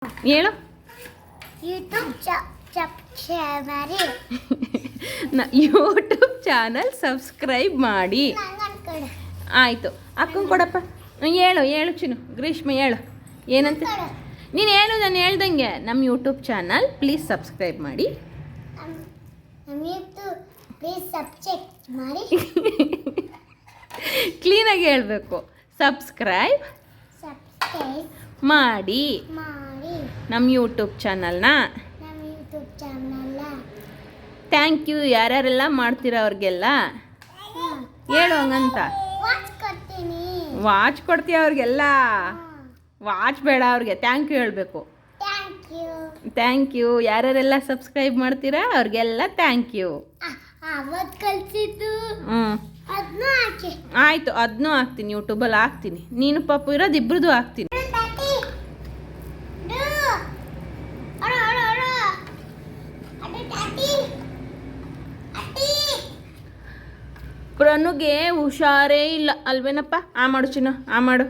ಹೇಳು. YouTube YouTube channel subscribe ಮಾಡಿ. ಆಯಿತು, ಅಕ್ಕಂಗೆ ಕೊಡಪ್ಪ. ಹೇಳು ಹೇಳು ಚಿನ್ನು. ಗ್ರೀಷ್ಮ ಹೇಳು ಏನಂತ. ನೀನು ಹೇಳು, ನಾನು ಹೇಳ್ದಂಗೆ. ನಮ್ಮ ಯೂಟ್ಯೂಬ್ ಚಾನಲ್ ಪ್ಲೀಸ್ ಸಬ್ಸ್ಕ್ರೈಬ್ ಮಾಡಿ. ಪ್ಲೀಸ್ ಸಬ್ಸ್ಕ್ರೈಬ್ ಮಾಡಿ. ಕ್ಲೀನಾಗಿ ಹೇಳಬೇಕು. ಸಬ್ಸ್ಕ್ರೈಬ್ ಮಾಡಿ ನಮ್ಮ ಯೂಟ್ಯೂಬ್ ಚಾನಲ್ನ. Thank you. ಯಾರ್ಯಾರೆಲ್ಲ ಮಾಡ್ತೀರ ಅವ್ರಿಗೆಲ್ಲ ಹೇಳು ಹಂಗಂತ. ವಾಚ್ ಕೊಡ್ತೀಯ ಅವ್ರಿಗೆಲ್ಲ. ವಾಚ್ ಬೇಡ ಅವ್ರಿಗೆ, ಥ್ಯಾಂಕ್ ಯು ಹೇಳಬೇಕು. Thank you. ಯಾರ್ಯಾರೆಲ್ಲ ಸಬ್ಸ್ಕ್ರೈಬ್ ಮಾಡ್ತೀರಾ ಅವ್ರಿಗೆಲ್ಲ ಥ್ಯಾಂಕ್ ಯು. ಆಯಿತು, ಅದನ್ನೂ ಹಾಕ್ತೀನಿ, ಯೂಟ್ಯೂಬಲ್ಲಿ ಹಾಕ್ತೀನಿ. ನೀನು ಪಾಪು ಇರೋದು ಇಬ್ಬರದು ಹಾಕ್ತೀನಿ. ಪ್ರನುಗೆ ಹುಷಾರೇ ಇಲ್ಲ ಅಲ್ವೇನಪ್ಪ. ಆ ಮಾಡು ಚಿನ್ನು, ಆ ಮಾಡು.